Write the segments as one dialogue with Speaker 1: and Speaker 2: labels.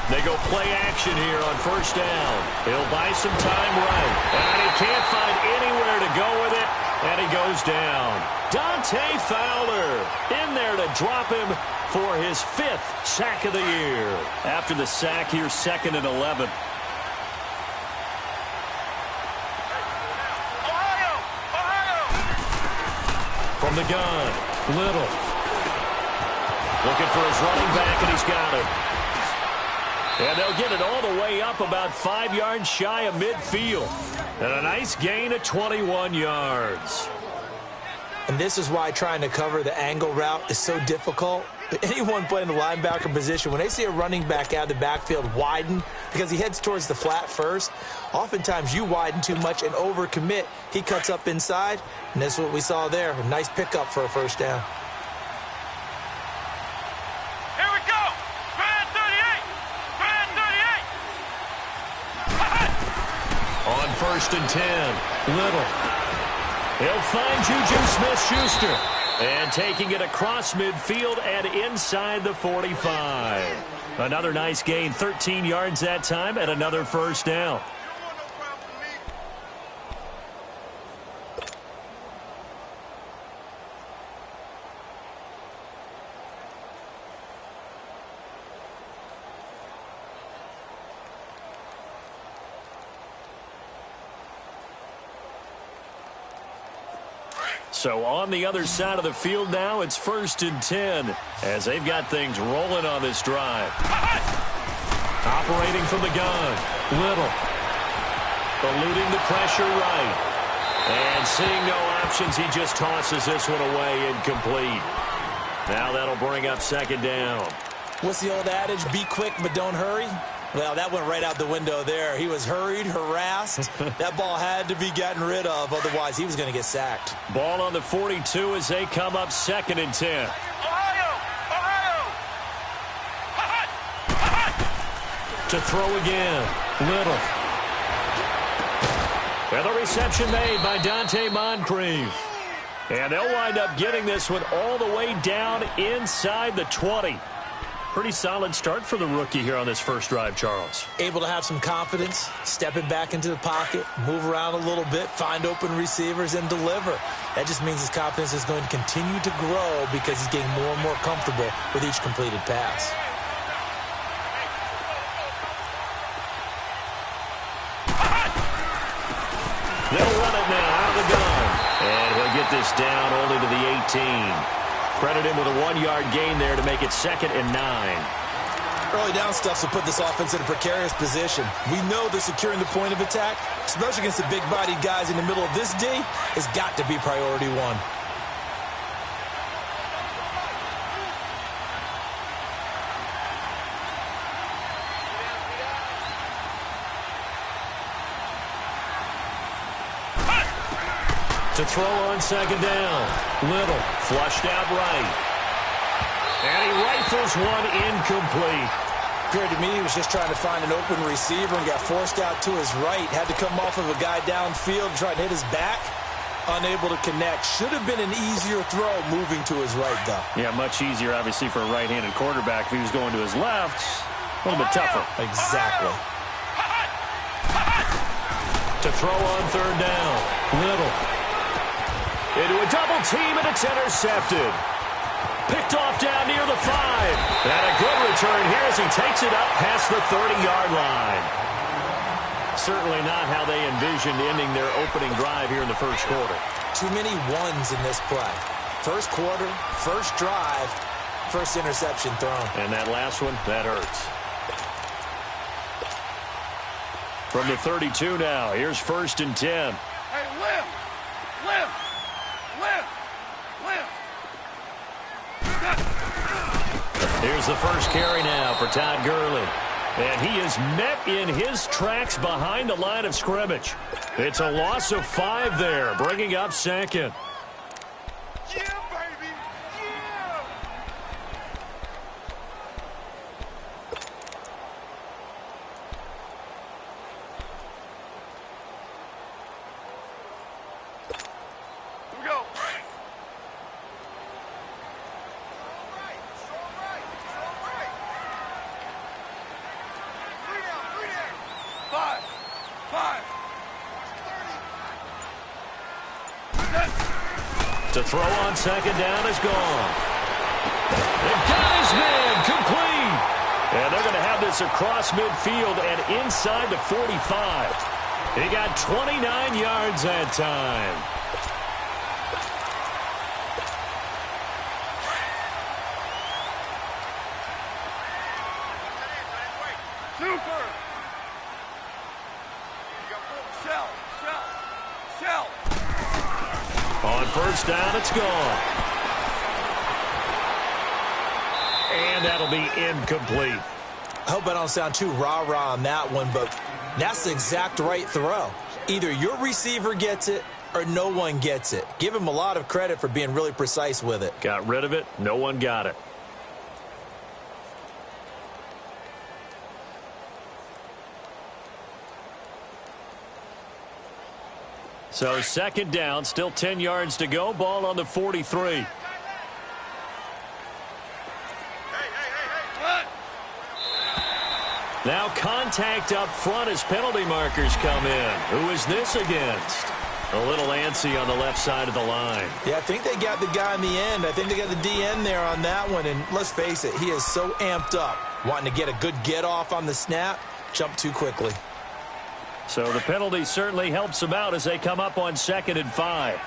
Speaker 1: They go play action here on first down. He'll buy some time right. And he can't find anywhere to go with it. And he goes down. Dante Fowler in there to drop him for his 5th sack of the year. After the sack here, 2nd and 11. From the gun, Little. Looking for his running back, and he's got it. And they'll get it all the way up about 5 yards shy of midfield. And a nice gain of 21 yards.
Speaker 2: And this is why trying to cover the angle route is so difficult. Anyone playing the linebacker position, when they see a running back out of the backfield widen because he heads towards the flat first, oftentimes you widen too much and overcommit. He cuts up inside, and that's what we saw there. A nice pickup for a first down.
Speaker 3: Here we go. Brand 38. Brand 38.
Speaker 1: On 1st and 10, Little. He'll find Juju Smith-Schuster. And taking it across midfield and inside the 45. Another nice gain, 13 yards that time, and another first down. So on the other side of the field now, it's 1st and 10 as they've got things rolling on this drive. Operating from the gun, Little. Eluding the pressure right. And seeing no options, he just tosses this one away incomplete. Now that'll bring up 2nd down.
Speaker 2: What's the old adage? Be quick, but don't hurry. Well, that went right out the window there. He was hurried, harassed. That ball had to be gotten rid of, otherwise he was going to get sacked.
Speaker 1: Ball on the 42 as they come up 2nd and 10.
Speaker 3: Ohio! Ohio!
Speaker 1: To throw again, Little. And the reception made by Dante Moncrief. And they'll wind up getting this one all the way down inside the 20. Pretty solid start for the rookie here on this first drive, Charles.
Speaker 2: Able to have some confidence, stepping back into the pocket, move around a little bit, find open receivers, and deliver. That just means his confidence is going to continue to grow because he's getting more and more comfortable with each completed pass.
Speaker 1: They'll run it now out of the gun. And he'll get this down only to the 18. Credit him with a 1-yard gain there to make it 2nd and 9.
Speaker 2: Early down stuff will put this offense in a precarious position. We know that securing the point of attack, especially against the big-bodied guys in the middle of this D, has got to be priority 1.
Speaker 1: To throw on 2nd down. Little flushed out right. And he rifles one incomplete.
Speaker 2: Appeared to me he was just trying to find an open receiver and got forced out to his right. Had to come off of a guy downfield, try to hit his back. Unable to connect. Should have been an easier throw moving to his right, though.
Speaker 1: Yeah, much easier, obviously, for a right-handed quarterback. If he was going to his left, a little bit tougher.
Speaker 2: Exactly.
Speaker 1: To throw on 3rd down. Little. Into a double team, and it's intercepted. Picked off down near the 5. And a good return here as he takes it up past the 30-yard line. Certainly not how they envisioned ending their opening drive here in the first quarter.
Speaker 2: Too many ones in this play. First quarter, first drive, first interception thrown.
Speaker 1: And that last one, that hurts. From the 32 now, here's 1st and 10.
Speaker 3: Hey, lift! Lift!
Speaker 1: Here's the first carry now for Todd Gurley. And he is met in his tracks behind the line of scrimmage. It's a loss of 5 there, bringing up 2nd.
Speaker 3: Yeah, baby! Yeah! Here we go.
Speaker 1: To throw on second down is gone. And got his man complete. And they're going to have this across midfield and inside the 45. He got 29 yards that time.
Speaker 3: Super. Shell.
Speaker 1: On first down, it's gone. And that'll be incomplete.
Speaker 2: I hope I don't sound too rah-rah on that one, but that's the exact right throw. Either your receiver gets it or no one gets it. Give him a lot of credit for being really precise with it.
Speaker 1: Got rid of it. No one got it. So second down, still 10 yards to go. Ball on the 43. Now contact up front as penalty markers come in. Who is this against? A little antsy on the left side of the line.
Speaker 2: Yeah, I think they got the guy in the end. I think they got the DN there on that one. And let's face it, he is so amped up, wanting to get a good get-off on the snap, jump too quickly.
Speaker 1: So the penalty certainly helps them out as they come up on 2nd and 5.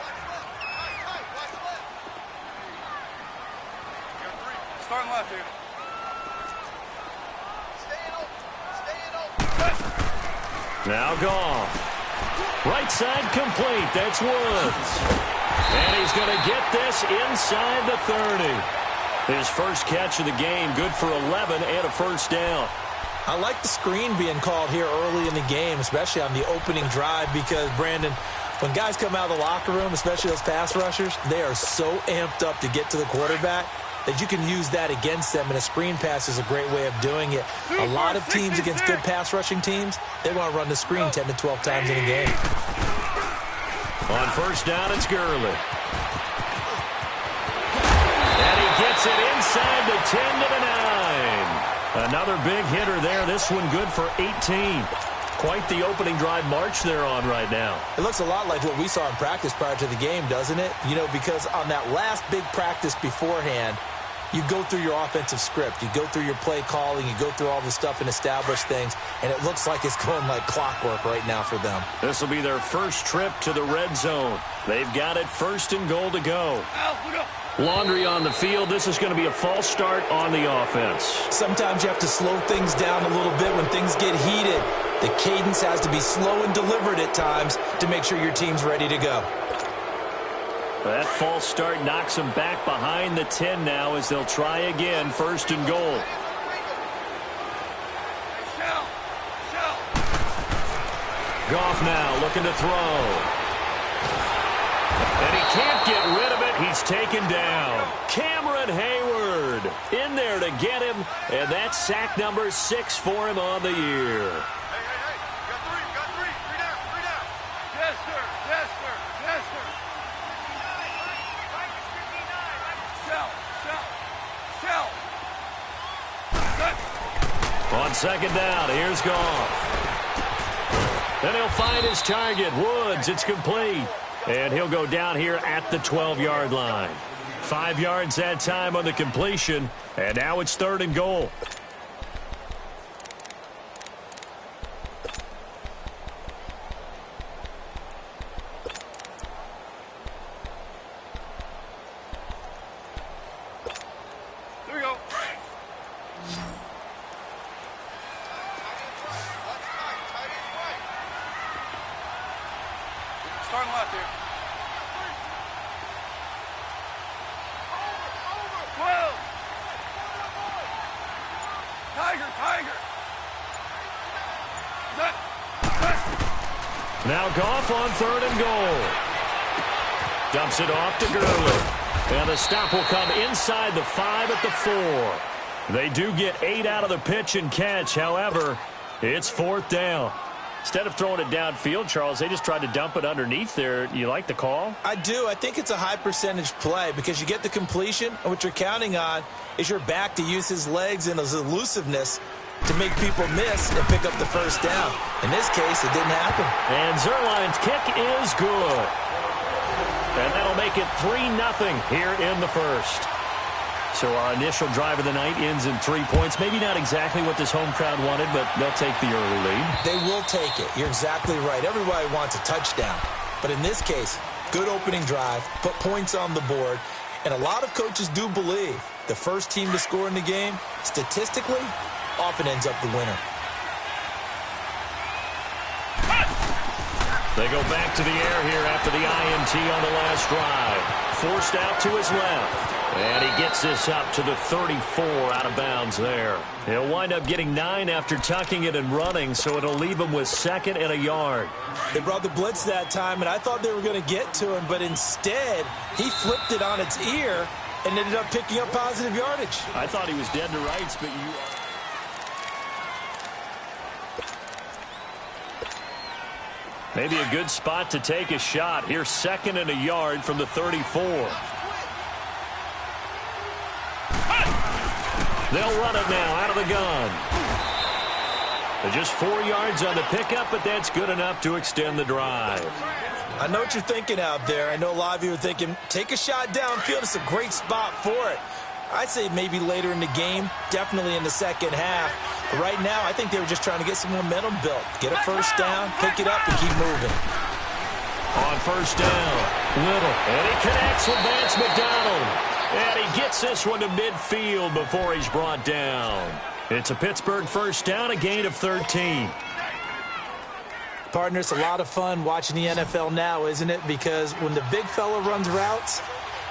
Speaker 3: Starting left here.
Speaker 1: Now Goff. Right side complete. That's Woods. And he's going to get this inside the 30. His first catch of the game, good for 11 and a first down.
Speaker 2: I like the screen being called here early in the game, especially on the opening drive, because, Brandon, when guys come out of the locker room, especially those pass rushers, they are so amped up to get to the quarterback that you can use that against them, and a screen pass is a great way of doing it. A lot of teams against good pass rushing teams, they want to run the screen 10 to 12 times in a game.
Speaker 1: On first down, it's Gurley. And he gets it inside the 10 to the 9. Another big hitter there. This one good for 18. Quite the opening drive march they're on right now.
Speaker 2: It looks a lot like what we saw in practice prior to the game, doesn't it? You know, because on that last big practice beforehand, you go through your offensive script. You go through your play calling. You go through all the stuff and establish things. And it looks like it's going like clockwork right now for them.
Speaker 1: This will be their first trip to the red zone. They've got it 1st and goal to go. Laundry on the field. This is going to be a false start on the offense. Sometimes
Speaker 2: you have to slow things down a little bit when things get heated. The cadence has to be slow and deliberate at times to make sure your team's ready to go.
Speaker 1: That false start knocks them back behind the 10 now as they'll try again, 1st and goal. Goff now looking to throw. And he can't get rid of it. He's taken down. Cameron Hayward in there to get him. And that's sack number 6 for him on the year.
Speaker 3: Got three. Three down. Yes, sir. Shell.
Speaker 1: On second down, here's Goff. Then he'll find his target, Woods. It's complete. And he'll go down here at the 12-yard line. 5 yards that time on the completion. And now it's 3rd and goal.
Speaker 3: There we go. Starting left here. 12. Tiger.
Speaker 1: Now Goff on 3rd and goal. Dumps it off to Gurley. And the stop will come inside the 5 at the 4. They do get 8 out of the pitch and catch. However, it's 4th down. Instead of throwing it downfield, Charles, they just tried to dump it underneath there. You like the call?
Speaker 2: I do. I think it's a high percentage play because you get the completion, and what you're counting on is your back to use his legs and his elusiveness to make people miss and pick up the first down. In this case, it didn't happen.
Speaker 1: And Zerline's kick is good. And that'll make it 3-0 here in the first. So our initial drive of the night ends in 3 points. Maybe not exactly what this home crowd wanted, but they'll take the early lead.
Speaker 2: They will take it. You're exactly right. Everybody wants a touchdown. But in this case, good opening drive, put points on the board, and a lot of coaches do believe the first team to score in the game, statistically, often ends up the winner.
Speaker 1: They go back to the air here after the INT on the last drive. Forced out to his left. And he gets this up to the 34 out of bounds there. He'll wind up getting 9 after tucking it and running, so it'll leave him with 2nd and a yard.
Speaker 2: They brought the blitz that time, and I thought they were going to get to him, but instead, he flipped it on its ear and ended up picking up positive yardage.
Speaker 1: I thought he was dead to rights, but you... Maybe a good spot to take a shot. Here's 2nd and a yard from the 34. They'll run it now out of the gun. Just 4 yards on the pickup, but that's good enough to extend the drive.
Speaker 2: I know what you're thinking out there. I know a lot of you are thinking, take a shot downfield. It's a great spot for it. I'd say maybe later in the game, definitely in the second half. But right now, I think they were just trying to get some momentum built. Get a first down, pick it up, and keep moving.
Speaker 1: On first down, Little. And he connects with Vance McDonald. And he gets this one to midfield before he's brought down. It's a Pittsburgh first down, a gain of 13.
Speaker 2: Partner, it's a lot of fun watching the NFL now, isn't it? Because when the big fella runs routes,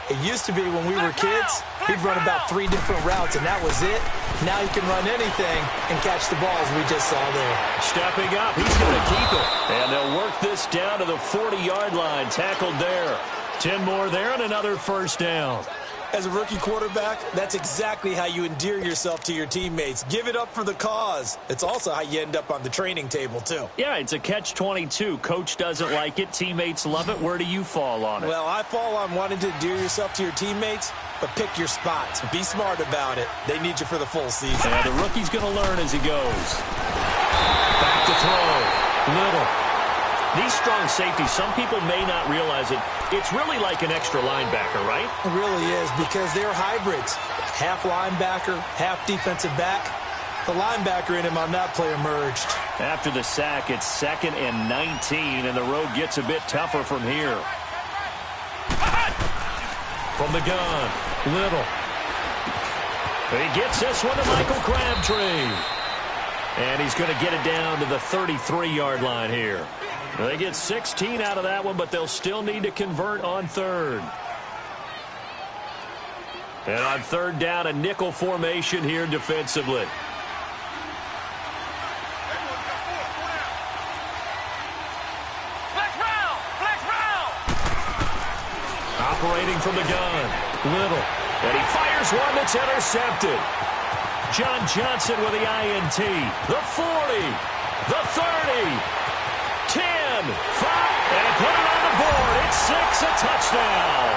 Speaker 2: it used to be when we were kids, he'd run about 3 different routes, and that was it. Now he can run anything and catch the ball, as we just saw there.
Speaker 1: Stepping up, he's going to keep it. And they'll work this down to the 40-yard line, tackled there. 10 more there and another first down.
Speaker 2: As a rookie quarterback, that's exactly how you endear yourself to your teammates. Give it up for the cause. It's also how you end up on the training table, too.
Speaker 1: Yeah, it's a catch-22. Coach doesn't like it. Teammates love it. Where do you fall on it?
Speaker 2: Well, I fall on wanting to endear yourself to your teammates, but pick your spots. Be smart about it. They need you for the full season.
Speaker 1: Yeah, the rookie's going to learn as he goes. Back to throw. Little. These strong safeties, some people may not realize it. It's really like an extra linebacker, right?
Speaker 2: It really is, because they're hybrids. Half linebacker, half defensive back. The linebacker in him on that play emerged.
Speaker 1: After the sack, it's 2nd and 19, and the road gets a bit tougher from here. From the gun, Little. He gets this one to Michael Crabtree. And he's going to get it down to the 33-yard line here. They get 16 out of that one, but they'll still need to convert on 3rd. And on 3rd down, a nickel formation here defensively.
Speaker 3: Flex round.
Speaker 1: Operating from the gun, Little. And he fires one that's intercepted. John Johnson with the INT. The 40, the 30. 10, 5, and put it on the board. It's 6, a touchdown.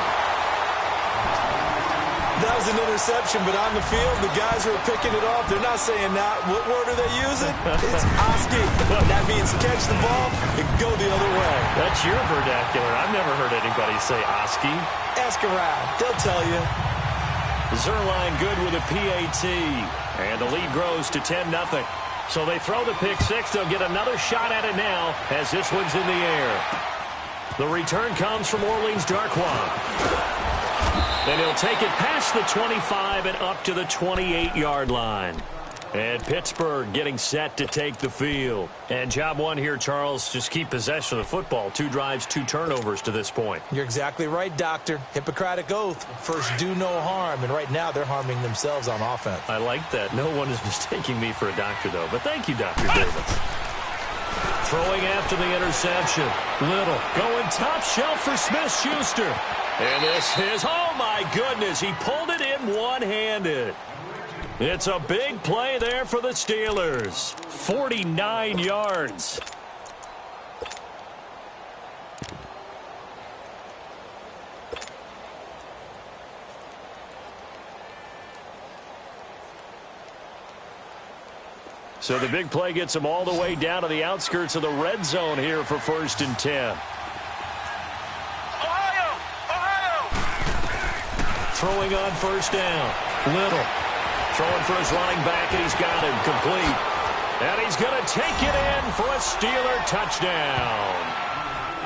Speaker 2: That was an interception, but on the field, the guys who are picking it off, they're not saying that. What word are they using? It's Oski. That means catch the ball and go the other way.
Speaker 1: That's your vernacular. I've never heard anybody say Oski.
Speaker 2: Ask around. They'll tell you.
Speaker 1: Zerline good with a PAT. And the lead grows to 10-0. So they throw the pick 6. They'll get another shot at it now as this one's in the air. The return comes from Orleans Darkwa. And he'll take it past the 25 and up to the 28-yard line. And Pittsburgh getting set to take the field. And job one here, Charles, just keep possession of the football. 2 drives, 2 turnovers to this point.
Speaker 2: You're exactly right, Doctor. Hippocratic oath. First, do no harm. And right now, they're harming themselves on offense.
Speaker 1: I like that. No one is mistaking me for a doctor, though. But thank you, Dr. Davis. Throwing after the interception. Little going top shelf for Smith-Schuster. And this is, oh, my goodness. He pulled it in one-handed. It's a big play there for the Steelers. 49 yards. So the big play gets them all the way down to the outskirts of the red zone here for 1st and 10.
Speaker 3: Ohio!
Speaker 1: throwing on first down. Little throwing for his running back, and he's got him complete. And he's going to take it in for a Steeler touchdown.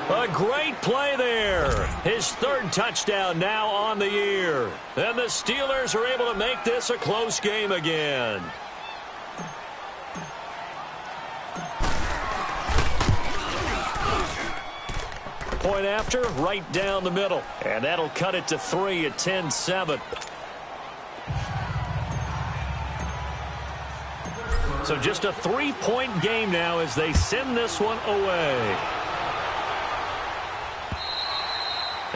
Speaker 1: A great play there. His third touchdown now on the year. And the Steelers are able to make this a close game again. Point after, right down the middle. And that'll cut it to 3 at 10-7. So just a 3-point game now as they send this one away.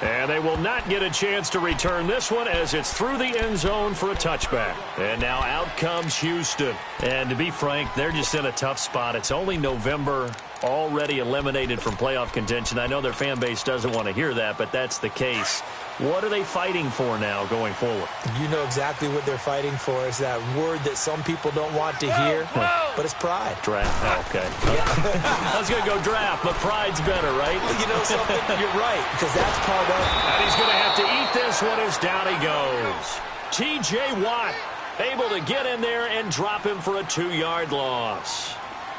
Speaker 1: And they will not get a chance to return this one as it's through the end zone for a touchback. And now out comes Houston. And to be frank, they're just in a tough spot. It's only November, already eliminated from playoff contention. I know their fan base doesn't want to hear that, but that's the case. What are they fighting for now going forward?
Speaker 2: You know exactly what they're fighting for. Is that word that some people don't want to hear, but it's pride.
Speaker 1: Draft. Oh, okay. Yeah. I was going to go draft, but pride's better, right?
Speaker 2: You know something? You're right, because that's part of it.
Speaker 1: And he's going to have to eat this one as down he goes. T.J. Watt able to get in there and drop him for a 2-yard loss.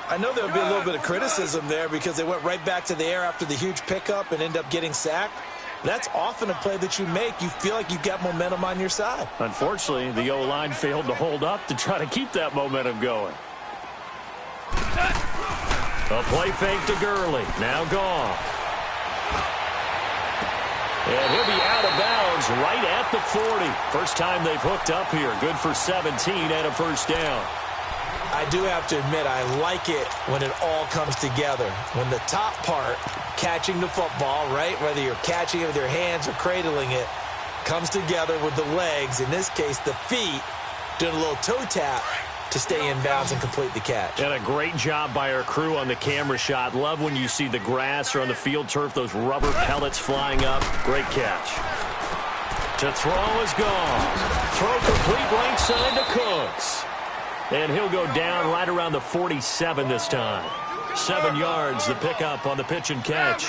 Speaker 2: I know there'll be a little bit of criticism there because they went right back to the air after the huge pickup and end up getting sacked. That's often a play that you make. You feel like you've got momentum on your side.
Speaker 1: Unfortunately, the O-line failed to hold up to try to keep that momentum going. A play fake to Gurley. Now gone. And he'll be out of bounds right at the 40. First time they've hooked up here. Good for 17 and a first down.
Speaker 2: I do have to admit, I like it when it all comes together. When the top part, catching the football, right, whether you're catching it with your hands or cradling it, comes together with the legs, in this case the feet, doing a little toe tap to stay in bounds and complete the catch.
Speaker 1: And a great job by our crew on the camera shot. Love when you see the grass or on the field turf, those rubber pellets flying up. Great catch. To throw is gone. Throw complete right side to Cooks. And he'll go down right around the 47 this time. 7 yards, the pickup on the pitch and catch.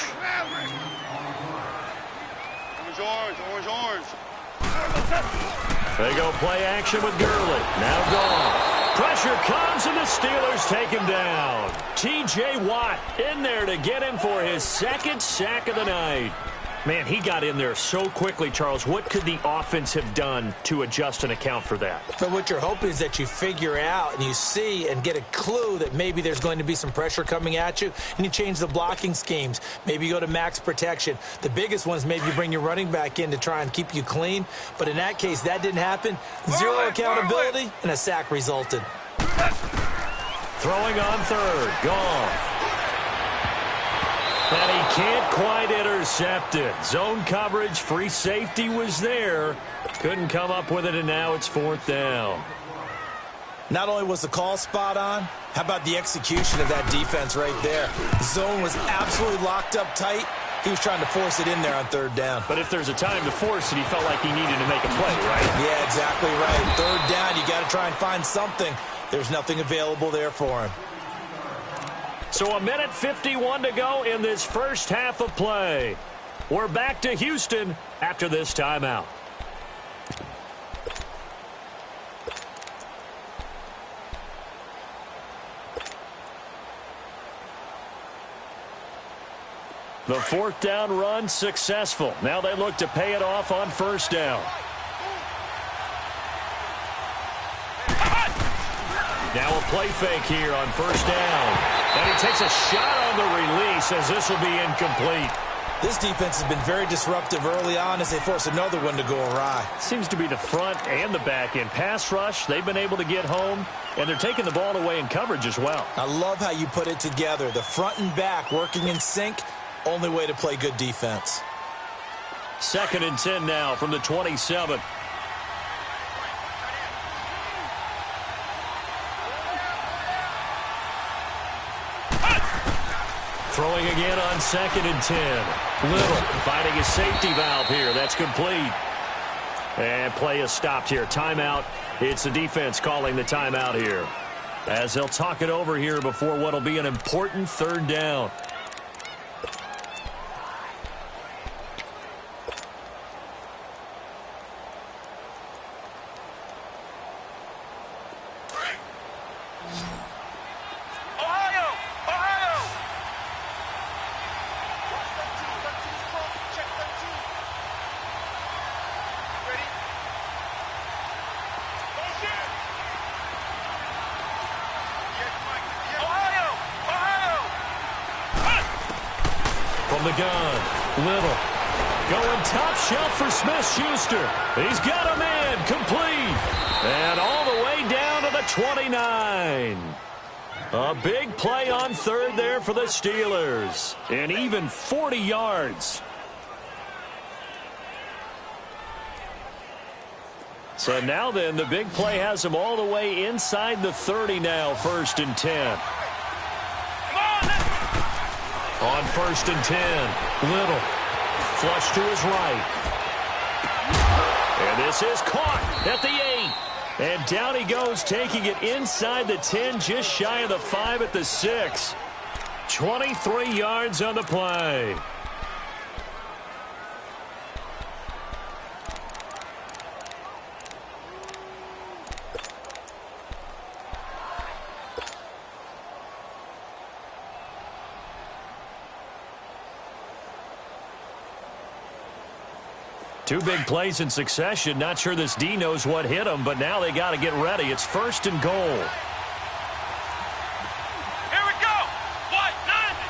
Speaker 3: Orange.
Speaker 1: They go play action with Gurley. Now gone. Pressure comes, and the Steelers take him down. T.J. Watt in there to get him for his second sack of the night. Man, he got in there so quickly, Charles. What could the offense have done to adjust and account for that?
Speaker 2: But what you're hoping is that you figure out and you see and get a clue that maybe there's going to be some pressure coming at you, and you change the blocking schemes. Maybe you go to max protection. The biggest one is maybe you bring your running back in to try and keep you clean. But in that case, that didn't happen. Zero accountability, and a sack resulted.
Speaker 1: Throwing on third. Gone. And he can't quite intercept it. Zone coverage, free safety was there. Couldn't come up with it, and now it's 4th down.
Speaker 2: Not only was the call spot on, how about the execution of that defense right there? The zone was absolutely locked up tight. He was trying to force it in there on 3rd down.
Speaker 1: But if there's a time to force it, he felt like he needed to make a play, right?
Speaker 2: Yeah, exactly right. 3rd down, you got to try and find something. There's nothing available there for him.
Speaker 1: So 1:51 to go in this first half of play. We're back to Houston after this timeout. The 4th down run successful. Now they look to pay it off on 1st down. Now a play fake here on 1st down. And he takes a shot on the release as this will be incomplete.
Speaker 2: This defense has been very disruptive early on as they force another one to go awry.
Speaker 1: Seems to be the front and the back end. Pass rush, they've been able to get home, and they're taking the ball away in coverage as well.
Speaker 2: I love how you put it together. The front and back working in sync, only way to play good defense.
Speaker 1: 2nd and 10 now from the 27. Throwing again on 2nd and 10. Little finding his safety valve here. That's complete. And play is stopped here. Timeout. It's the defense calling the timeout here, as they'll talk it over here before what will be an important 3rd down. From the gun, Little. Going top shelf for Smith-Schuster. He's got a man, complete. And all the way down to the 29. A big play on third there for the Steelers. And even 40 yards. So now then, the big play has him all the way inside the 30 now, 1st and 10. On 1st and 10, Little. Flush to his right. And this is caught at the 8. And down he goes, taking it inside the 10, just shy of the 5 at the 6. 23 yards on the play. Two big plays in succession. Not sure this D knows what hit him, but now they got to get ready. It's 1st and goal.
Speaker 3: Here we go. White 90.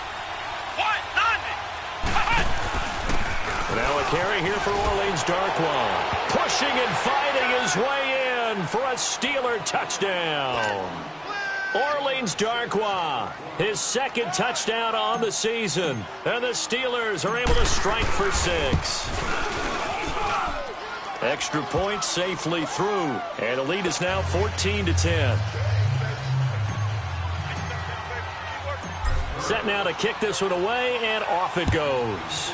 Speaker 1: Now a carry here for Orleans Darkwa. Pushing and fighting his way in for a Steeler touchdown. Orleans Darkwa, his 2nd touchdown on the season. And the Steelers are able to strike for 6. Extra point safely through. And the lead is now 14-10. Set now to kick this one away, and off it goes.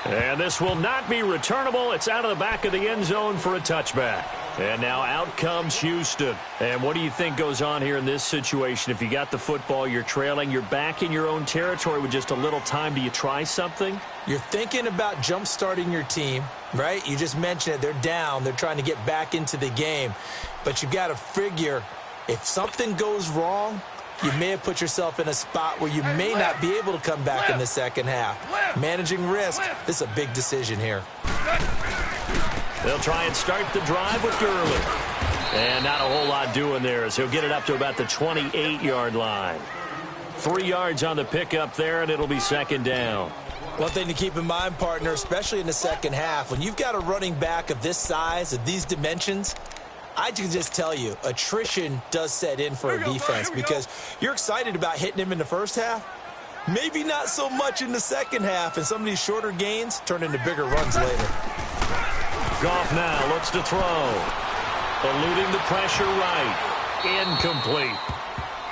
Speaker 1: And this will not be returnable. It's out of the back of the end zone for a touchback. And now out comes Houston. And what do you think goes on here in this situation? If you got the football, you're trailing, you're back in your own territory with just a little time. Do you try something?
Speaker 2: You're thinking about jump-starting your team, right? You just mentioned it. They're down. They're trying to get back into the game. But you've got to figure if something goes wrong, you may have put yourself in a spot where you may not be able to come back in the second half. Managing risk, this is a big decision here.
Speaker 1: They'll try and start the drive with Gurley. And not a whole lot doing there as he'll get it up to about the 28-yard line. 3 yards on the pickup there, and it'll be 2nd down.
Speaker 2: One thing to keep in mind, partner, especially in the second half, when you've got a running back of this size, of these dimensions, I can just tell you, attrition does set in for a defense because you're excited about hitting him in the first half. Maybe not so much in the second half, and some of these shorter gains turn into bigger runs later.
Speaker 1: Goff now looks to throw. Eluding the pressure right. Incomplete.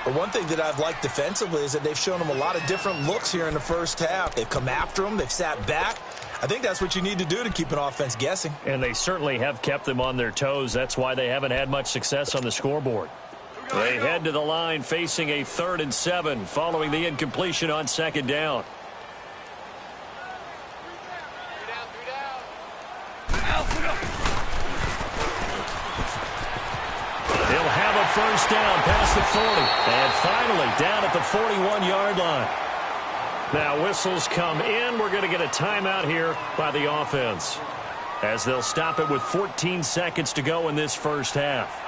Speaker 2: But one thing that I've liked defensively is that they've shown him a lot of different looks here in the first half. They've come after him. They've sat back. I think that's what you need to do to keep an offense guessing.
Speaker 1: And they certainly have kept them on their toes. That's why they haven't had much success on the scoreboard. They head to the line facing a 3rd and 7 following the incompletion on 2nd down. He'll have a 1st down past the 40. And finally down at the 41-yard line. Now whistles come in. We're going to get a timeout here by the offense as they'll stop it with 14 seconds to go in this first half.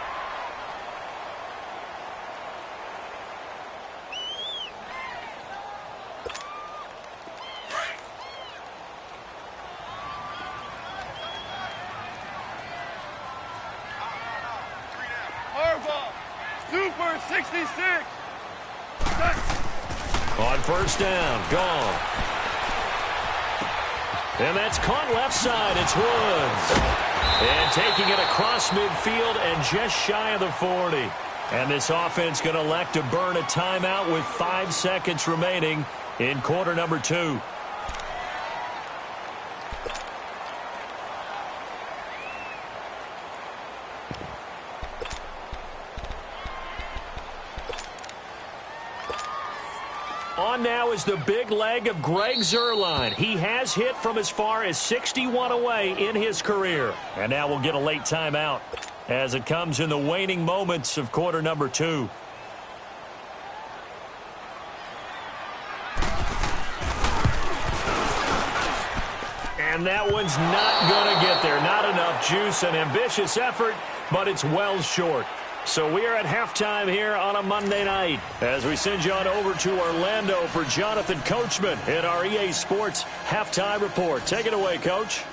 Speaker 3: Super 66.
Speaker 1: On 1st down, gone. And that's caught left side. It's Woods. And taking it across midfield and just shy of the 40. And this offense going to elect to burn a timeout with 5 seconds remaining in quarter number 2. On now is the big leg of Greg Zuerlein. He has hit from as far as 61 away in his career. And now we'll get a late timeout as it comes in the waning moments of quarter number 2. And that one's not going to get there. Not enough juice, an ambitious effort, but it's well short. So we are at halftime here on a Monday night as we send you on over to Orlando for Jonathan Coachman in our EA Sports Halftime Report. Take it away, Coach.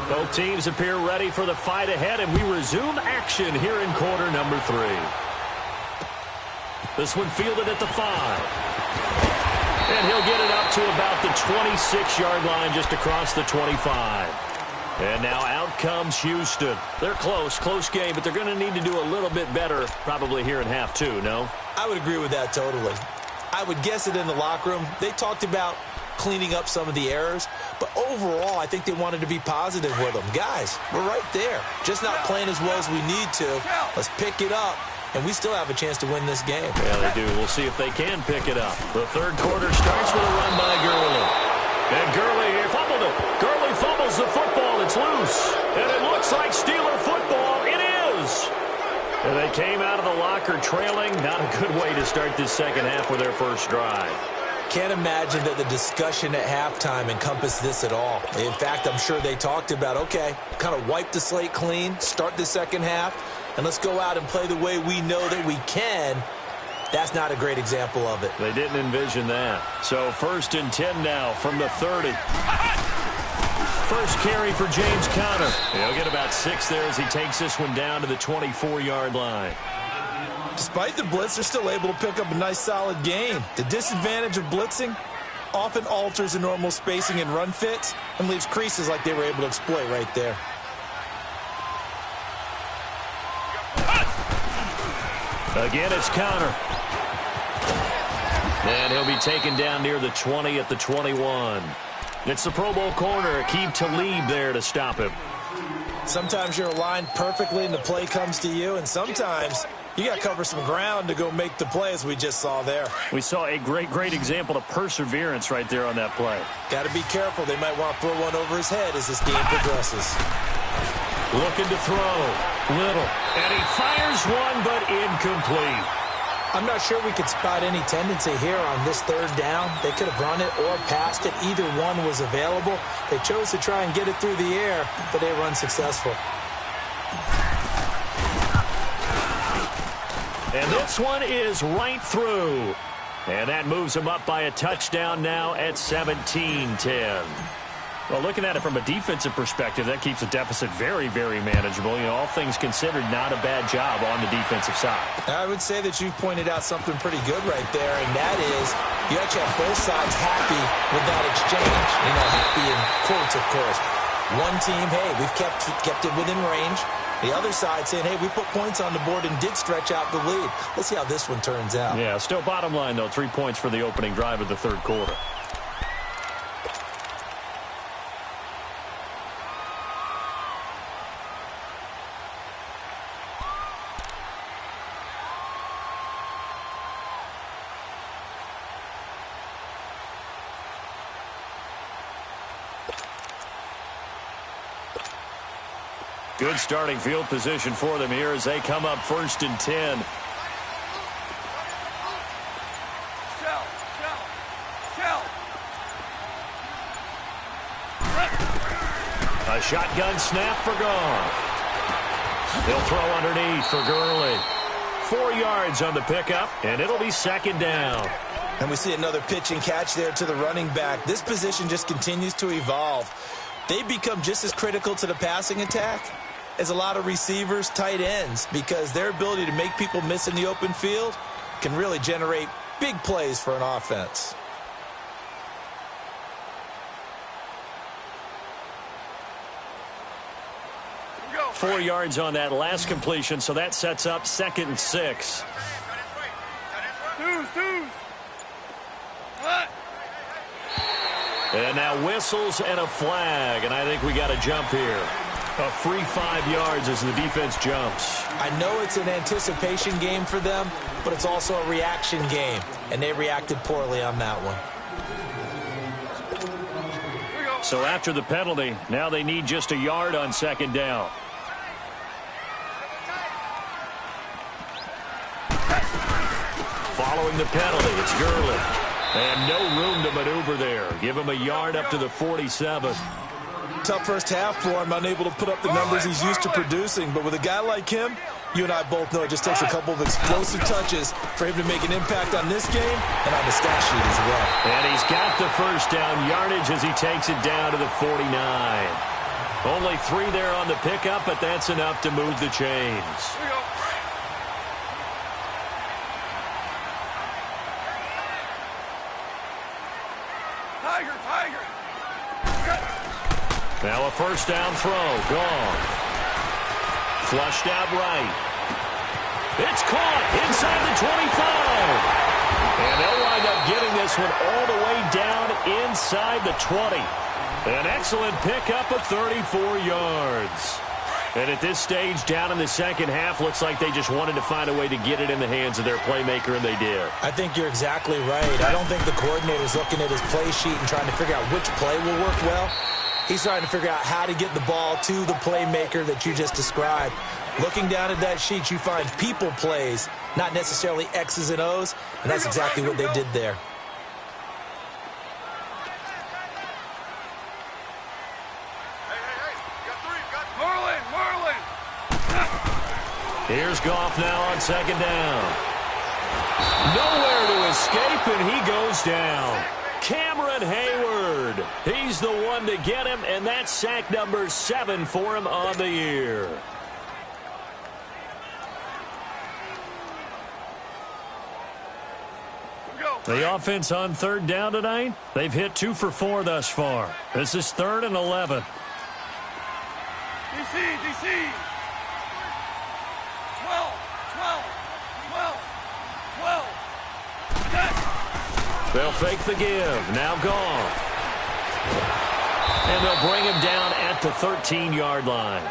Speaker 1: Both teams appear ready for the fight ahead, and we resume action here in quarter number 3. This one fielded at the 5. And he'll get it up to about the 26-yard line, just across the 25. And now out comes Houston. They're close game, but they're going to need to do a little bit better probably here in half 2, no?
Speaker 2: I would agree with that totally. I would guess it in the locker room. They talked about cleaning up some of the errors, but overall, I think they wanted to be positive with them. Guys, we're right there. Just not playing as well as we need to. Let's pick it up. And we still have a chance to win this game.
Speaker 1: Yeah, they do. We'll see if they can pick it up. The third quarter starts with a run by Gurley. And Gurley fumbled it. Gurley fumbles the football. It's loose. And it looks like Steeler football. It is. And they came out of the locker trailing. Not a good way to start this second half with their first drive.
Speaker 2: Can't imagine that the discussion at halftime encompassed this at all. In fact, I'm sure they talked about, okay, kind of wipe the slate clean, start the second half, and let's go out and play the way we know that we can. That's not a great example of it.
Speaker 1: They didn't envision that. So 1st and 10 now from the 30. First carry for James Conner. He'll get about 6 there as he takes this one down to the 24-yard line.
Speaker 2: Despite the blitz, they're still able to pick up a nice solid gain. The disadvantage of blitzing often alters the normal spacing and run fits and leaves creases like they were able to exploit right there.
Speaker 1: Again, it's Conner. And he'll be taken down near the 20 at the 21. It's the Pro Bowl corner, Aqib Talib there to stop him.
Speaker 2: Sometimes you're aligned perfectly and the play comes to you, and sometimes you got to cover some ground to go make the play, as we just saw there.
Speaker 1: We saw a great example of perseverance right there on that play.
Speaker 2: Got to be careful. They might want to throw one over his head as this game progresses.
Speaker 1: Looking to throw. Little. And he fires one, but incomplete.
Speaker 2: I'm not sure we could spot any tendency here on this third down. They could have run it or passed it. Either one was available. They chose to try and get it through the air, but they were unsuccessful.
Speaker 1: And this one is right through. And that moves them up by a touchdown now at 17-10. Well, looking at it from a defensive perspective, that keeps the deficit very manageable. You know, all things considered, not a bad job on the defensive side.
Speaker 2: I would say that you've pointed out something pretty good right there, and that is you actually have both sides happy with that exchange. You know, happy in quotes, of course. One team, hey, we've kept it within range. The other side saying, hey, we put points on the board and did stretch out the lead. Let's see how this one turns out.
Speaker 1: Yeah, still bottom line, though, 3 points for the opening drive of the third quarter. Good starting field position for them here as they come up 1st and 10. A shotgun snap for Goff. They'll throw underneath for Gurley. 4 yards on the pickup, and it'll be 2nd down.
Speaker 2: And we see another pitch and catch there to the running back. This position just continues to evolve. They've become just as critical to the passing attack as a lot of receivers, tight ends, because their ability to make people miss in the open field can really generate big plays for an offense.
Speaker 3: Here we go.
Speaker 1: 4 yards on that last completion, so that sets up 2nd and 6.
Speaker 3: Deuce. What?
Speaker 1: And now whistles and a flag, and I think we got a jump here. A free 5 yards as the defense jumps.
Speaker 2: I know it's an anticipation game for them, but it's also a reaction game, and they reacted poorly on that one.
Speaker 1: So after the penalty, now they need just a yard on 2nd down. Following the penalty, it's Gurley. And no room to maneuver there. Give him a yard up to the 47.
Speaker 2: tough first half for him, unable to put up the numbers he's used to producing. But with a guy like him, you and I both know it just takes a couple of explosive touches for him to make an impact on this game and on the stat sheet as well.
Speaker 1: And he's got the first down yardage as he takes it down to the 49. Only 3 there on the pickup, but that's enough to move the chains. Now a first down throw. Gone. Flushed out right. It's caught inside the 25. And they'll wind up getting this one all the way down inside the 20. An excellent pickup of 34 yards. And at this stage, down in the second half, looks like they just wanted to find a way to get it in the hands of their playmaker, and they did.
Speaker 2: I think you're exactly right. I don't think the coordinator's looking at his play sheet and trying to figure out which play will work well. He's trying to figure out how to get the ball to the playmaker that you just described. Looking down at that sheet, you find people plays, not necessarily X's and O's, and that's exactly what they did there.
Speaker 1: Here's Goff now on second down. Nowhere to escape, and he goes down. Cameron Hayward. He's the one to get him, and that's sack number 7 for him on the year. The offense on third down tonight, they've hit 2 for 4 thus far. This is 3rd and 11.
Speaker 3: DC. 12.
Speaker 1: They'll fake the give. Now Goff. And they'll bring him down at the 13-yard line.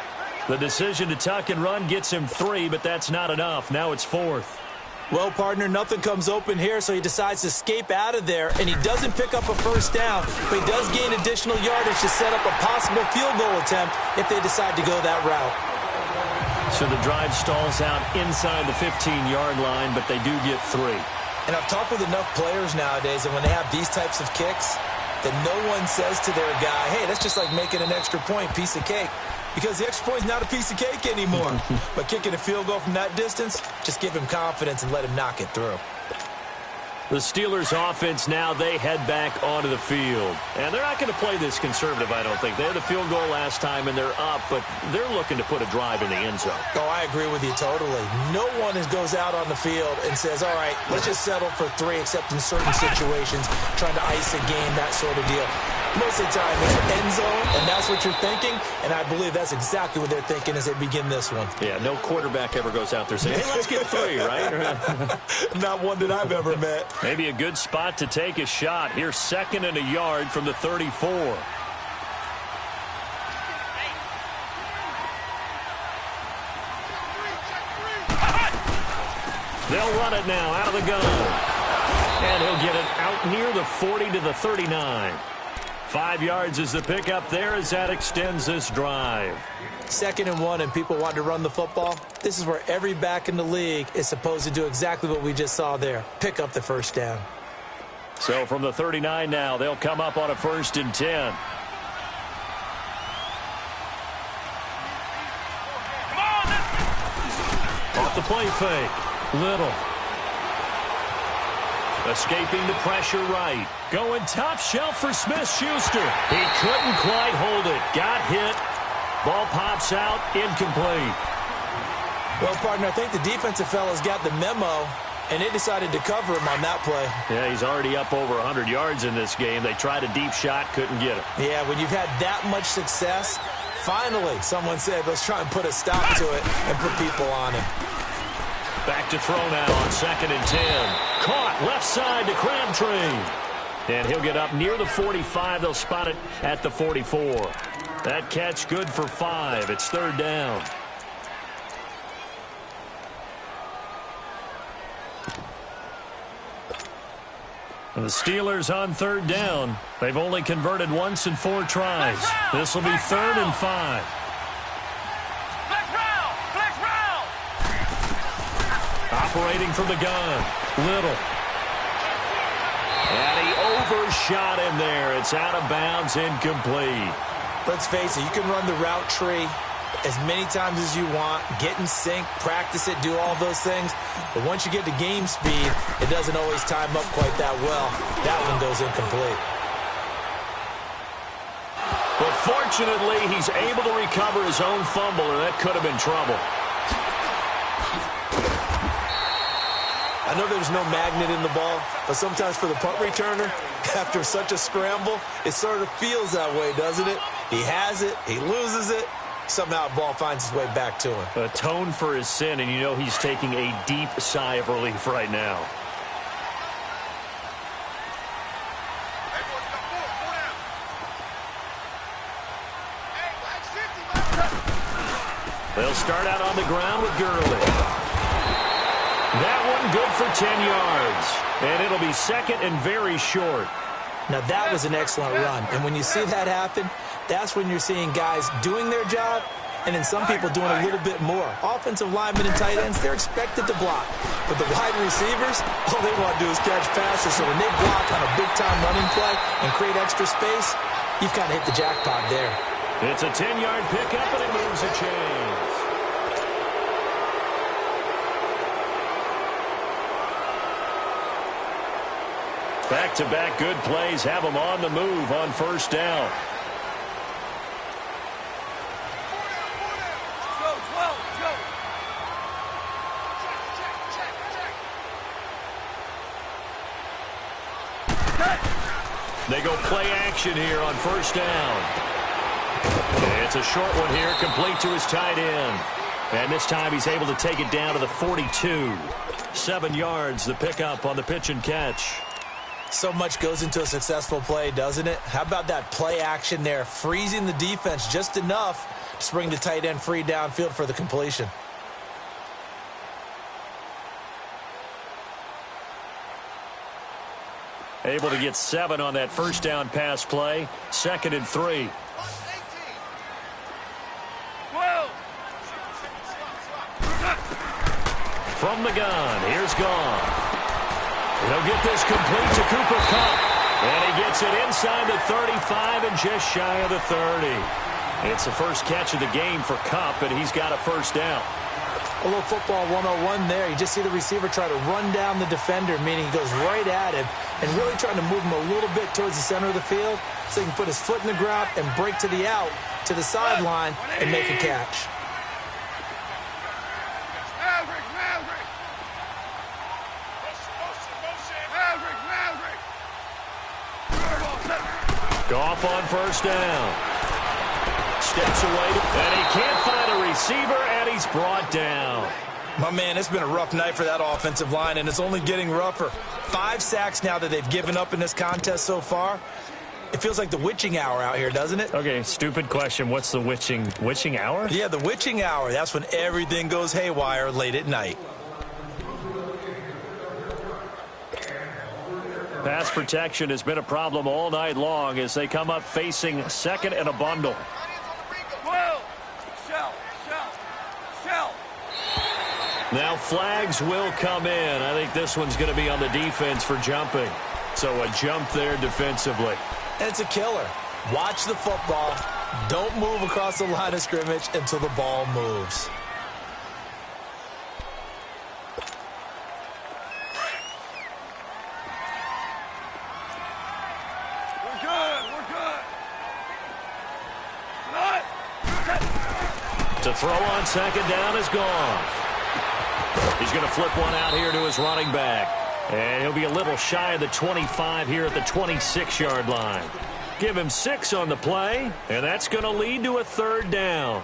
Speaker 1: The decision to tuck and run gets him 3, but that's not enough. Now it's 4th.
Speaker 2: Well, partner, nothing comes open here, so he decides to escape out of there, and he doesn't pick up a first down, but he does gain additional yardage to set up a possible field goal attempt if they decide to go that route.
Speaker 1: So the drive stalls out inside the 15-yard line, but they do get 3.
Speaker 2: And I've talked with enough players nowadays, and when they have these types of kicks, that no one says to their guy, hey, that's just like making an extra point, piece of cake. Because the extra point is not a piece of cake anymore. But kicking a field goal from that distance, just give him confidence and let him knock it through.
Speaker 1: The Steelers offense now, they head back onto the field. And they're not going to play this conservative, I don't think. They had a field goal last time, and they're up, but they're looking to put a drive in the end zone.
Speaker 2: Oh, I agree with you totally. No one goes out on the field and says, all right, let's just settle for 3, except in certain situations, trying to ice a game, that sort of deal. Most of the time, it's end zone, and that's what you're thinking, and I believe that's exactly what they're thinking as they begin this one.
Speaker 1: Yeah, no quarterback ever goes out there saying, hey, let's get 3, right?
Speaker 2: Not one that I've ever met.
Speaker 1: Maybe a good spot to take a shot. Here's 2nd and a yard from the 34. They'll run it now out of the gun. And he'll get it out near the 40 to the 39. 5 yards is the pickup there as that extends this drive.
Speaker 2: 2nd and 1 and people want to run the football. This is where every back in the league is supposed to do exactly what we just saw there. Pick up the first down.
Speaker 1: So from the 39 now, they'll come up on a 1st and 10. Off the play fake. Little. Escaping the pressure right. Going top shelf for Smith-Schuster. He couldn't quite hold it. Got hit. Ball pops out. Incomplete.
Speaker 2: Well, partner, I think the defensive fellas got the memo, and they decided to cover him on that play.
Speaker 1: Yeah, he's already up over 100 yards in this game. They tried a deep shot, couldn't get it.
Speaker 2: Yeah, when you've had that much success, finally someone said, let's try and put a stop to it and put people on him.
Speaker 1: Back to throw now on 2nd and 10. Caught left side to Crabtree. And he'll get up near the 45. They'll spot it at the 44. That catch good for 5. It's 3rd down. And the Steelers on 3rd down. They've only converted once in 4 tries. This will be 3rd and 5. Operating from the gun. Little. And he overshot him there. It's out of bounds, incomplete.
Speaker 2: Let's face it, you can run the route tree as many times as you want, get in sync, practice it, do all those things. But once you get to game speed, it doesn't always time up quite that well. That one goes incomplete.
Speaker 1: But fortunately, he's able to recover his own fumble, and that could have been trouble.
Speaker 2: I know there's no magnet in the ball, but sometimes for the punt returner, after such a scramble, it sort of feels that way, doesn't it? He has it, he loses it, somehow the ball finds its way back to him.
Speaker 1: Atone for his sin, and you know he's taking a deep sigh of relief right now. They'll start out on the ground with Gurley. That one good for 10 yards. And it'll be second and very short.
Speaker 2: Now that was an excellent run. And when you see that happen, that's when you're seeing guys doing their job and then some people doing a little bit more. Offensive linemen and tight ends, they're expected to block. But the wide receivers, all they want to do is catch passes. So when they block on a big-time running play and create extra space, you've kind of hit the jackpot there.
Speaker 1: It's a 10-yard pickup, and it moves the chains. Back-to-back good plays have them on the move on first down. They go play action here on first down. It's a short one here, complete to his tight end. And this time he's able to take it down to the 42. 7 yards, the pickup on the pitch and catch.
Speaker 2: So much goes into a successful play, doesn't it? How about that play action there, freezing the defense just enough to bring the tight end free downfield for the completion.
Speaker 1: Able to get 7 on that first down pass play. 2nd and 3. From the gun, here's Goff. He'll get this complete to Cooper Kupp. And he gets it inside the 35 and just shy of the 30. It's the first catch of the game for Kupp, and he's got a first down.
Speaker 2: A little football 101 there. You just see the receiver try to run down the defender, meaning he goes right at him and really trying to move him a little bit towards the center of the field so he can put his foot in the ground and break to the out, to the sideline, and make a catch.
Speaker 1: Goff on first down. Steps away, and he can't find a receiver, and he's brought down.
Speaker 2: My man, it's been a rough night for that offensive line, and it's only getting rougher. 5 sacks now that they've given up in this contest so far. It feels like the witching hour out here, doesn't it?
Speaker 1: Okay, stupid question. What's the witching hour?
Speaker 2: Yeah, the witching hour. That's when everything goes haywire late at night.
Speaker 1: Pass protection has been a problem all night long as they come up facing 2nd and a bundle. Now flags will come in. I think this one's going to be on the defense for jumping. So a jump there defensively.
Speaker 2: And it's a killer. Watch the football. Don't move across the line of scrimmage until the ball moves.
Speaker 1: To throw on 2nd down is Goff. He's going to flip one out here to his running back. And he'll be a little shy of the 25 here at the 26-yard line. Give him 6 on the play, and that's going to lead to a 3rd down.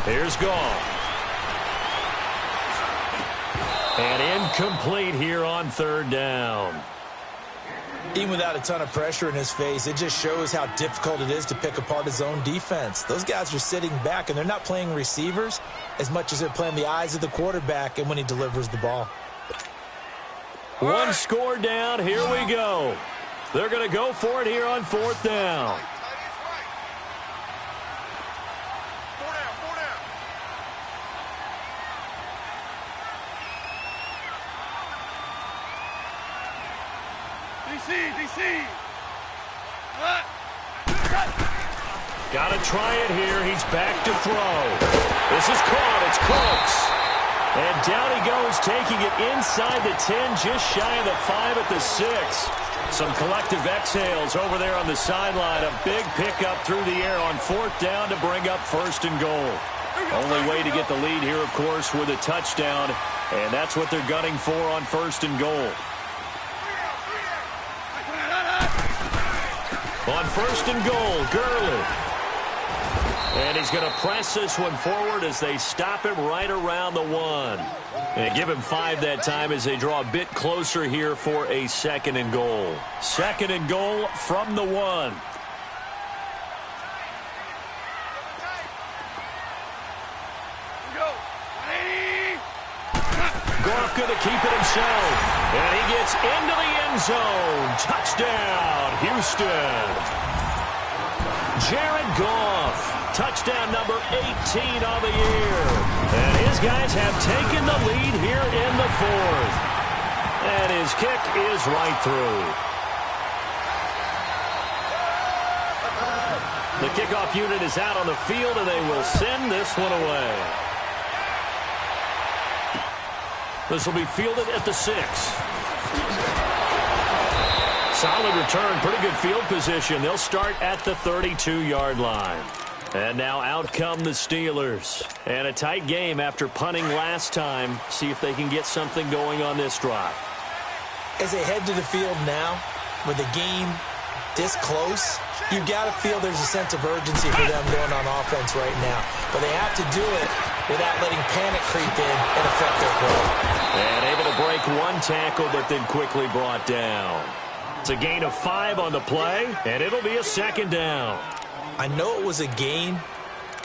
Speaker 1: Here's Goff. And incomplete here on 3rd down.
Speaker 2: Even without a ton of pressure in his face, it just shows how difficult it is to pick apart his own defense. Those guys are sitting back, and they're not playing receivers as much as they're playing the eyes of the quarterback and when he delivers the ball.
Speaker 1: One score down. Here we go. They're going to go for it here on 4th down.
Speaker 3: DC.
Speaker 1: Got to try it here. He's back to throw. This is caught. It's Cooks. And down he goes, taking it inside the 10, just shy of the 5 at the 6. Some collective exhales over there on the sideline. A big pickup through the air on 4th down to bring up 1st and goal. Only way to get the lead here, of course, with a touchdown. And that's what they're gunning for on 1st and goal. On 1st and goal, Gurley. And he's going to press this one forward as they stop him right around the 1. And give him 5 that time as they draw a bit closer here for a 2nd and goal. 2nd and goal from the 1. Goff going to keep it himself. And he gets into the end zone. Touchdown, Houston. Jared Goff. Touchdown number 18 on the year. And his guys have taken the lead here in the 4th. And his kick is right through. The kickoff unit is out on the field, and they will send this one away. This will be fielded at the 6. Solid return, pretty good field position. They'll start at the 32-yard line. And now out come the Steelers. And a tight game after punting last time. See if they can get something going on this drive.
Speaker 2: As they head to the field now, with the game this close, you've got to feel there's a sense of urgency for them going on offense right now. But they have to do it without letting panic creep in and affect their play.
Speaker 1: And able to break one tackle, but then quickly brought down. It's a gain of 5 on the play, and it'll be a 2nd down.
Speaker 2: I know it was a gain,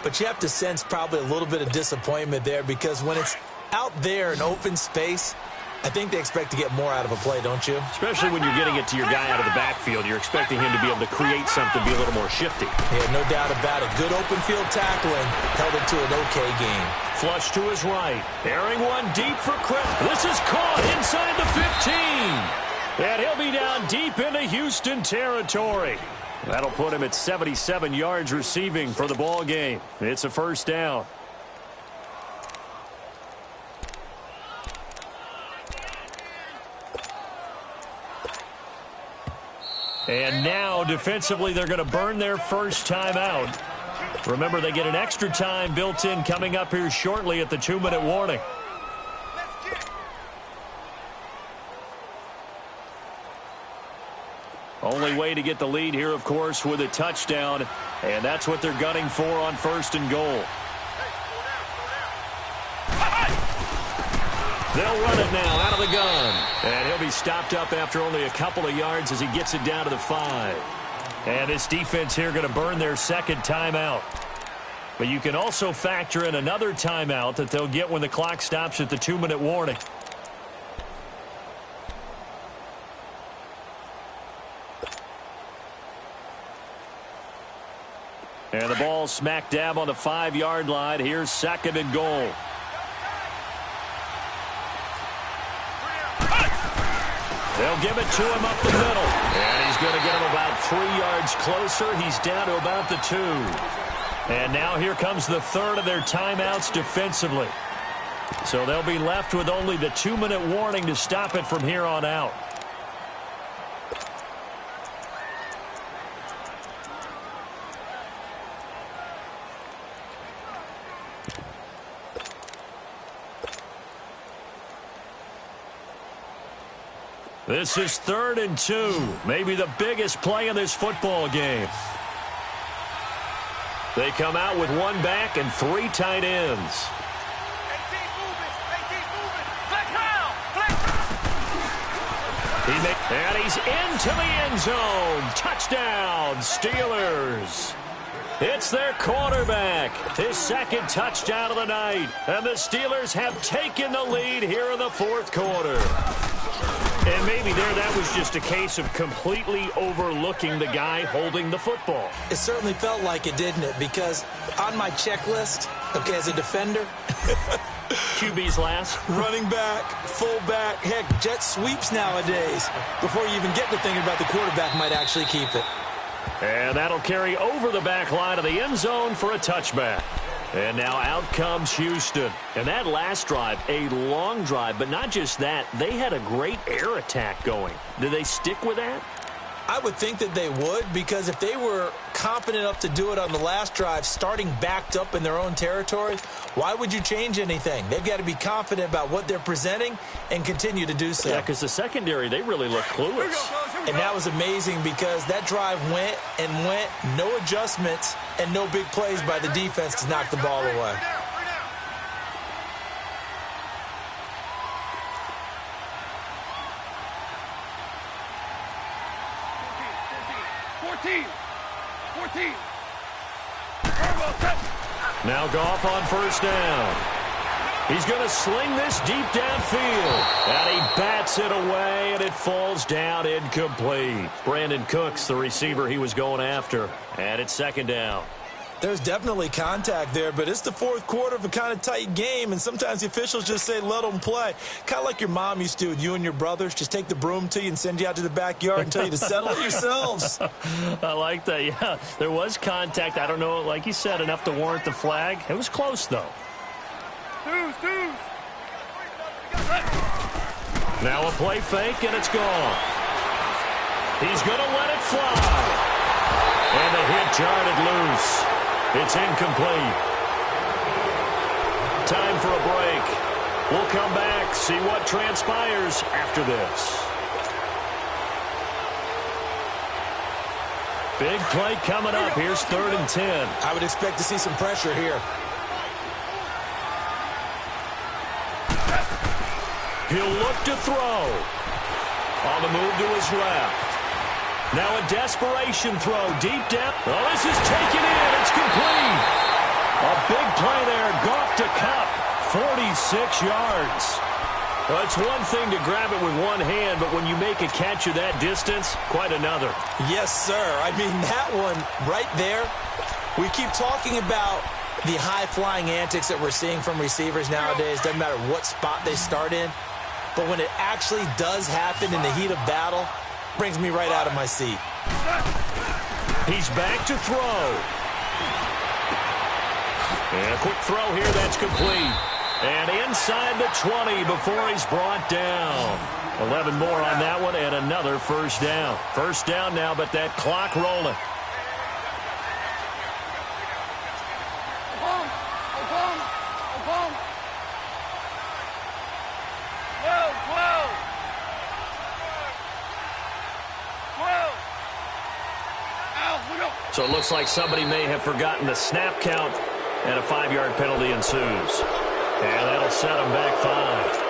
Speaker 2: but you have to sense probably a little bit of disappointment there because when it's out there in open space, I think they expect to get more out of a play, don't you?
Speaker 1: Especially when you're getting it to your guy out of the backfield. You're expecting him to be able to create something, be a little more shifty.
Speaker 2: Yeah, no doubt about it. Good open field tackling held it to an okay game.
Speaker 1: Flush to his right. Airing one deep for Chris. This is caught inside the 15. And he'll be down deep into Houston territory. That'll put him at 77 yards receiving for the ball game. It's a 1st down. And now, defensively, they're going to burn their first time out. Remember, they get an extra time built in coming up here shortly at the 2-minute warning. Only way to get the lead here, of course, with a touchdown. And that's what they're gunning for on 1st and goal. They'll run it now out of the gun. And he'll be stopped up after only a couple of yards as he gets it down to the 5. And this defense here going to burn their 2nd timeout. But you can also factor in another timeout that they'll get when the clock stops at the 2-minute warning. And the ball smack dab on the 5-yard line. Here's 2nd and goal. They'll give it to him up the middle. And he's going to get him about 3 yards closer. He's down to about the 2. And now here comes the 3rd of their timeouts defensively. So they'll be left with only the 2-minute warning to stop it from here on out. This is 3rd and 2. Maybe the biggest play in this football game. They come out with 1 back and 3 tight ends. And he's into the end zone. Touchdown, Steelers. It's their quarterback. His 2nd touchdown of the night. And the Steelers have taken the lead here in the 4th quarter. And maybe that was just a case of completely overlooking the guy holding the football.
Speaker 2: It certainly felt like it, didn't it? Because on my checklist, okay, as a defender,
Speaker 1: QB's last.
Speaker 2: Running back, fullback, heck, jet sweeps nowadays. Before you even get to thinking about the quarterback might actually keep it.
Speaker 1: And that'll carry over the back line of the end zone for a touchback. And now out comes Houston. And that last drive, a long drive, but not just that, they had a great air attack going. Do they stick with that?
Speaker 2: I would think that they would, because if they were confident enough to do it on the last drive, starting backed up in their own territory, why would you change anything? They've got to be confident about what they're presenting and continue to do so.
Speaker 1: Yeah, because the secondary, they really look clueless.
Speaker 2: And that was amazing because that drive went and went, no adjustments, and no big plays by the defense to knock the ball away.
Speaker 1: Now Goff on first down. He's going to sling this deep downfield. And he bats it away, and it falls down incomplete. Brandon Cooks, the receiver he was going after. And it's second down.
Speaker 2: There's definitely contact there, but it's the fourth quarter of a kind of tight game, and sometimes the officials just say, let them play. Kind of like your mom used to with you and your brothers. Just take the broom to you and send you out to the backyard and tell you to settle it yourselves.
Speaker 1: I like that, yeah. There was contact. I don't know, like you said, enough to warrant the flag. It was close, though. Now a play fake, and it's gone. He's going to let it fly. And the hit jarred it loose. It's incomplete. Time for a break. We'll come back, see what transpires after this. Big play coming up. Here's 3rd and 10.
Speaker 2: I would expect to see some pressure here.
Speaker 1: He'll look to throw. On the move to his left. Now a desperation throw deep down. Oh, this is taken in. It's complete. A big play there. Goff to Cup. 46 yards. Well, it's one thing to grab it with one hand, but when you make a catch of that distance, quite another.
Speaker 2: Yes, sir. I mean, that one right there, we keep talking about the high-flying antics that we're seeing from receivers nowadays. Doesn't matter what spot they start in. But when it actually does happen in the heat of battle, brings me right out of my seat.
Speaker 1: He's back to throw. And a quick throw here, that's complete. And inside the 20 before he's brought down. 11 more on that one and another first down. First down now, but that clock rolling. So it looks like somebody may have forgotten the snap count, and a 5-yard penalty ensues. And that'll set them back 5.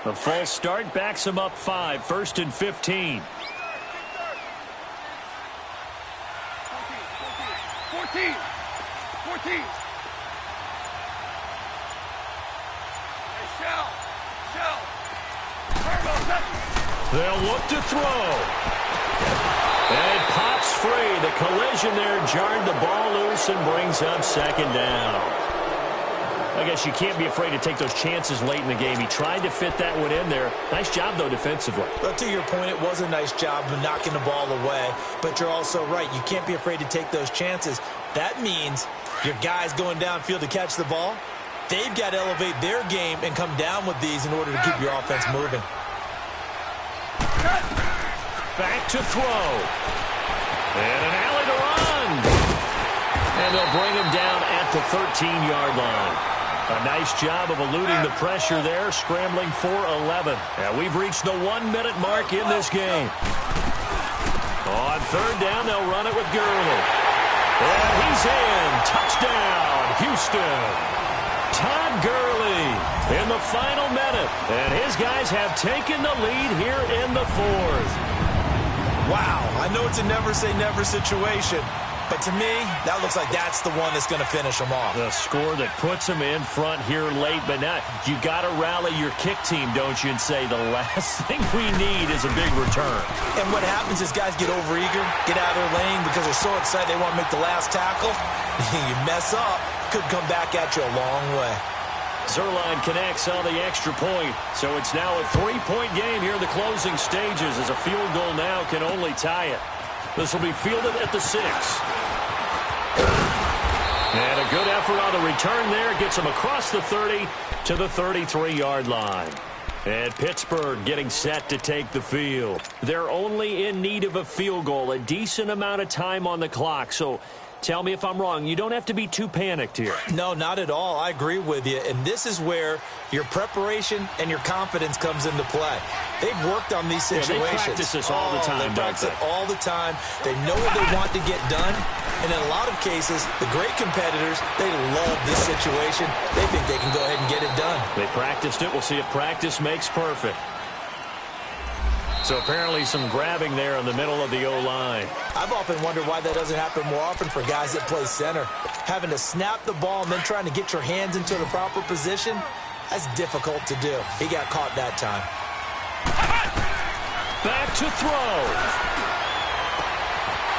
Speaker 1: The false start backs him up 5. 1st and 15.
Speaker 3: 14.
Speaker 1: They'll look to throw. And it pops free. The collision there jarred the ball loose and brings up 2nd down. I guess you can't be afraid to take those chances late in the game. He tried to fit that one in there. Nice job, though, defensively.
Speaker 2: But to your point, it was a nice job of knocking the ball away. But you're also right. You can't be afraid to take those chances. That means your guys going downfield to catch the ball, they've got to elevate their game and come down with these in order to keep your offense moving.
Speaker 1: Back to throw. And an alley to run. And they'll bring him down at the 13-yard line. A nice job of eluding the pressure there, scrambling for 11. And we've reached the 1-minute mark in this game. On 3rd down, they'll run it with Gurley. And he's in. Touchdown, Houston. Todd Gurley in the final minute. And his guys have taken the lead here in the 4th.
Speaker 2: Wow, I know it's a never-say-never situation, but to me, that looks like that's the one that's going to finish them off.
Speaker 1: The score that puts them in front here late, but now you got to rally your kick team, don't you, and say the last thing we need is a big return.
Speaker 2: And what happens is guys get overeager, get out of their lane because they're so excited they want to make the last tackle. You mess up, could come back at you a long way.
Speaker 1: Zerline connects on the extra point, so it's now a 3-point game here in the closing stages as a field goal now can only tie it. This will be fielded at the 6. And a good effort on the return there. Gets him across the 30 to the 33-yard line. And Pittsburgh getting set to take the field. They're only in need of a field goal, a decent amount of time on the clock. So tell me if I'm wrong. You don't have to be too panicked here.
Speaker 2: No, not at all. I agree with you. And this is where your preparation and your confidence comes into play. They've worked on these situations.
Speaker 1: Yeah, they practice this all the time,
Speaker 2: They practice it all the time. They know what they want to get done. And in a lot of cases, the great competitors, they love this situation. They think they can go ahead and get it done.
Speaker 1: They practiced it. We'll see if practice makes perfect. So apparently some grabbing there in the middle of the O-line.
Speaker 2: I've often wondered why that doesn't happen more often for guys that play center. Having to snap the ball and then trying to get your hands into the proper position, that's difficult to do. He got caught that time.
Speaker 1: Back to throw.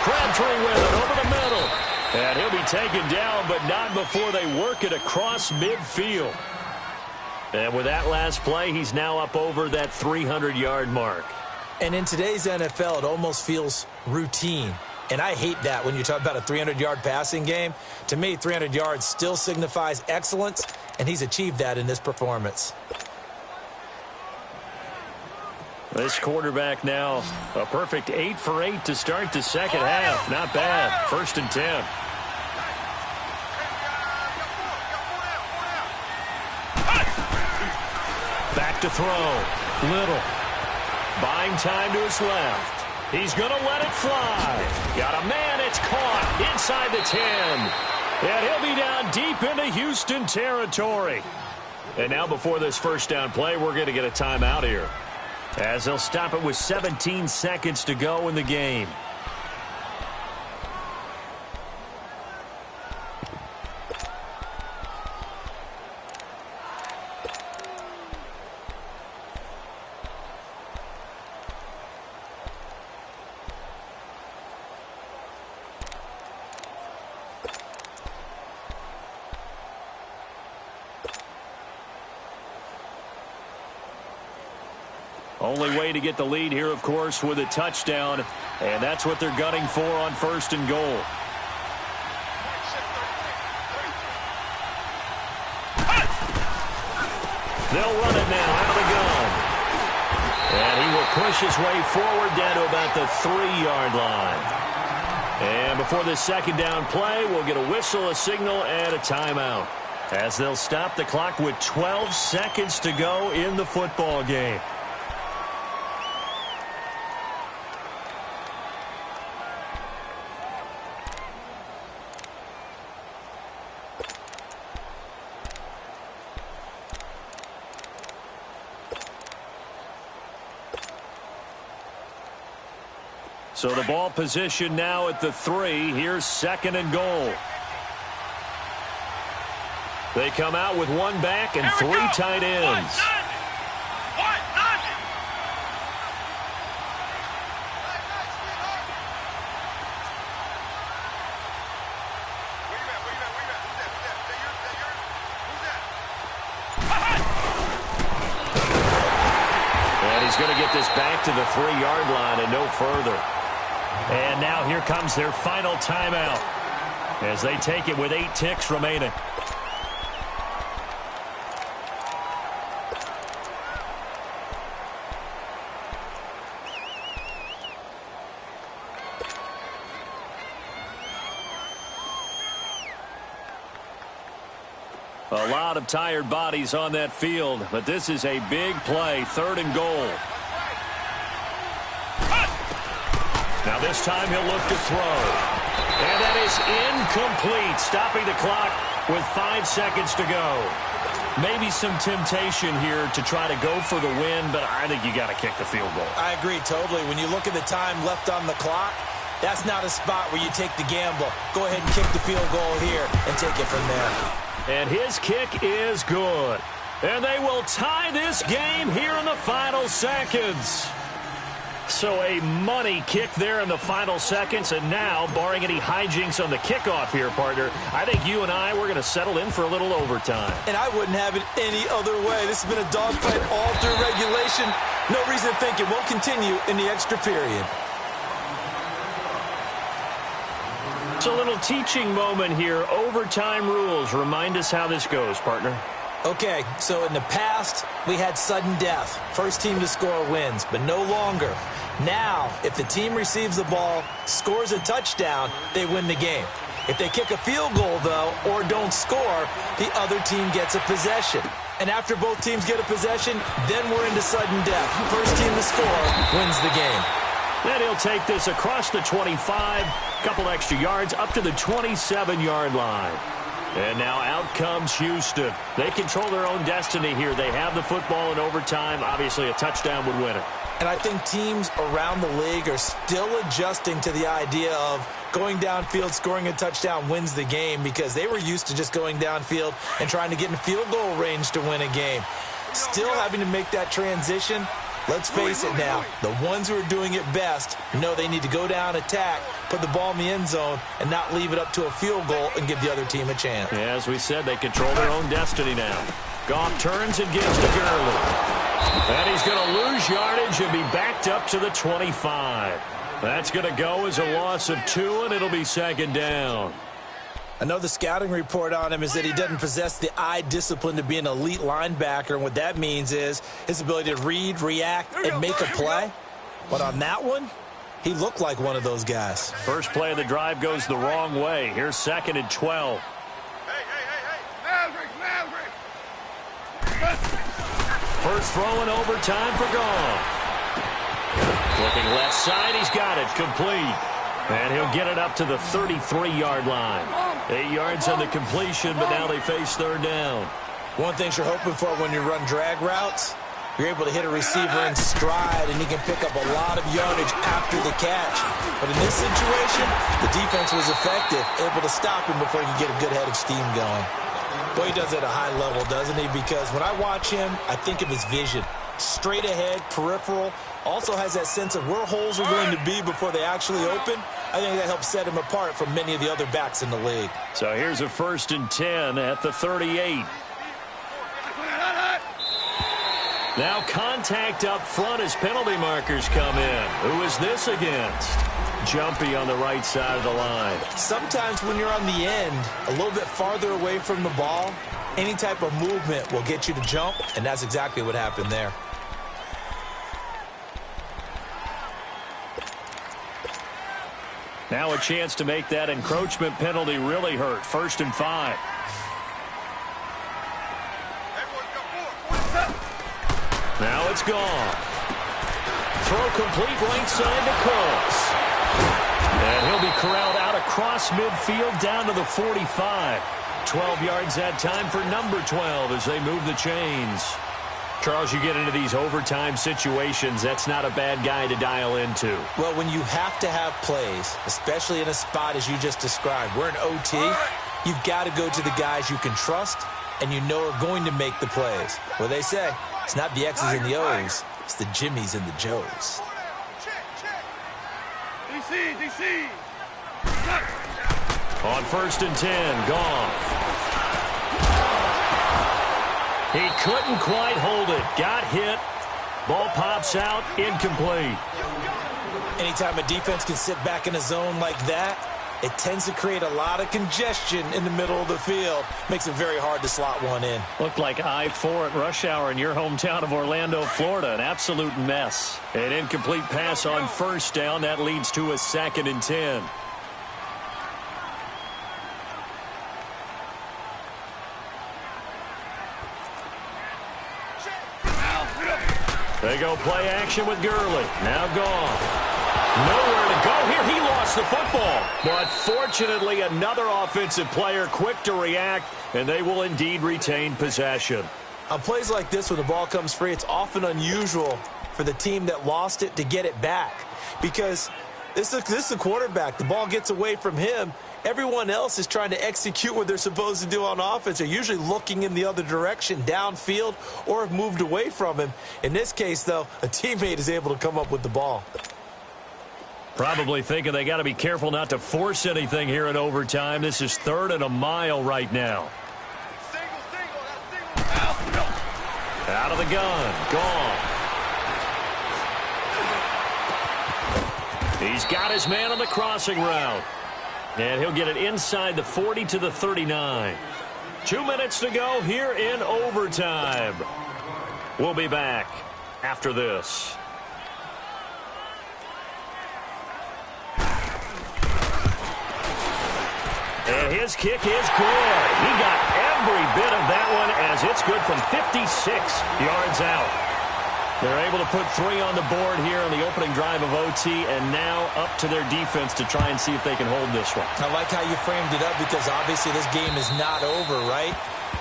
Speaker 1: Crabtree with it over the middle. And he'll be taken down, but not before they work it across midfield. And with that last play, he's now up over that 300-yard mark.
Speaker 2: And in today's NFL, it almost feels routine. And I hate that when you talk about a 300-yard passing game. To me, 300 yards still signifies excellence, and he's achieved that in this performance.
Speaker 1: This quarterback now, a perfect 8 for 8 to start the second half. Not bad. 1st and 10. Back to throw. Little. Buying time to his left. He's going to let it fly. Got a man. It's caught inside the 10. And he'll be down deep into Houston territory. And now before this first down play, we're going to get a timeout here, as they'll stop it with 17 seconds to go in the game. Only way to get the lead here, of course, with a touchdown, and that's what they're gunning for on 1st and goal. They'll run it now out of the gun. And he will push his way forward down to about the 3-yard line. And before this second down play, we'll get a whistle, a signal, and a timeout, as they'll stop the clock with 12 seconds to go in the football game. So the ball position now at the 3. Here's 2nd and goal. They come out with one back and 3 tight ends. And he's going to get this back to the 3-yard line and no further. And now here comes their final timeout as they take it with 8 ticks remaining. A lot of tired bodies on that field, but this is a big play, 3rd and goal. Now this time he'll look to throw. And that is incomplete, stopping the clock with 5 seconds to go. Maybe some temptation here to try to go for the win, but I think you got to kick the field goal.
Speaker 2: I agree totally. When you look at the time left on the clock, that's not a spot where you take the gamble. Go ahead and kick the field goal here and take it from there.
Speaker 1: And his kick is good. And they will tie this game here in the final seconds. So a money kick there in the final seconds. And now, barring any hijinks on the kickoff here, partner, I think you and we're going to settle in for a little overtime.
Speaker 2: And I wouldn't have it any other way. This has been a dogfight all through regulation. No reason to think it won't continue in the extra period.
Speaker 1: It's a little teaching moment here. Overtime rules. Remind us how this goes, partner.
Speaker 2: Okay, so in the past, we had sudden death. First team to score wins, but no longer. Now, if the team receives the ball, scores a touchdown, they win the game. If they kick a field goal, though, or don't score, the other team gets a possession. And after both teams get a possession, then we're into sudden death. First team to score wins the game.
Speaker 1: Then he'll take this across the 25, couple extra yards, up to the 27-yard line. And now out comes Houston. They control their own destiny here. They have the football in overtime. Obviously, a touchdown would win it.
Speaker 2: And I think teams around the league are still adjusting to the idea of going downfield, scoring a touchdown wins the game, because they were used to just going downfield and trying to get in field goal range to win a game. Still having to make that transition. Let's face it now, the ones who are doing it best know they need to go down, attack, put the ball in the end zone, and not leave it up to a field goal and give the other team a chance.
Speaker 1: Yeah, as we said, they control their own destiny now. Goff turns and gives to Gurley. And he's going to lose yardage and be backed up to the 25. That's going to go as a loss of 2, and it'll be second down.
Speaker 2: I know the scouting report on him is that he doesn't possess the eye discipline to be an elite linebacker, and what that means is his ability to read, react, and make a play. But on that one, he looked like one of those guys.
Speaker 1: First play of the drive goes the wrong way. Here's 2nd and 12. First throw in overtime for Goff. Looking left side, he's got it, complete. And he'll get it up to the 33-yard line. 8 yards on the completion, but now they face third down.
Speaker 2: One thing you're hoping for when you run drag routes, you're able to hit a receiver in stride, and he can pick up a lot of yardage after the catch. But in this situation, the defense was effective, able to stop him before he could get a good head of steam going. Boy, he does it at a high level, doesn't he? Because when I watch him, I think of his vision. Straight ahead, peripheral, also has that sense of where holes are going to be before they actually open. I think that helps set him apart from many of the other backs in the league.
Speaker 1: So here's a 1st and 10 at the 38. Now contact up front as penalty markers come in. Who is this against? Jumpy on the right side of the line.
Speaker 2: Sometimes when you're on the end, a little bit farther away from the ball, any type of movement will get you to jump, and that's exactly what happened there.
Speaker 1: Now a chance to make that encroachment penalty really hurt. 1st and 5. Now it's gone. Throw complete right side to Cooks. And he'll be corralled out across midfield down to the 45. 12 yards that time for number 12 as they move the chains. Charles, you get into these overtime situations, that's not a bad guy to dial into.
Speaker 2: Well, when you have to have plays, especially in a spot as you just described, we're in OT, you've got to go to the guys you can trust and you know are going to make the plays. Well, they say it's not the X's and the O's, it's the Jimmys and the Joes.
Speaker 3: DC.
Speaker 1: On 1st and 10, Goff. He couldn't quite hold it. Got hit. Ball pops out. Incomplete.
Speaker 2: Anytime a defense can sit back in a zone like that, it tends to create a lot of congestion in the middle of the field. Makes it very hard to slot one in.
Speaker 1: Looked like I-4 at rush hour in your hometown of Orlando, Florida. An absolute mess. An incomplete pass on 1st down. That leads to a 2nd and 10. They go play action with Gurley. Now Goff. Nowhere to go here. He lost the football. But fortunately, another offensive player quick to react, and they will indeed retain possession.
Speaker 2: On plays like this, when the ball comes free, it's often unusual for the team that lost it to get it back. Because this is the quarterback. The ball gets away from him. Everyone else is trying to execute what they're supposed to do on offense. They're usually looking in the other direction, downfield, or have moved away from him. In this case, though, a teammate is able to come up with the ball.
Speaker 1: Probably thinking they got to be careful not to force anything here in overtime. This is 3rd and a mile right now. Out of the gun. Gone. He's got his man on the crossing route. And he'll get it inside the 40 to the 39. 2 minutes to go here in overtime. We'll be back after this. And his kick is good. He got every bit of that one as it's good from 56 yards out. They're able to put 3 on the board here on the opening drive of OT, and now up to their defense to try and see if they can hold this one.
Speaker 2: I like how you framed it up because obviously this game is not over, right?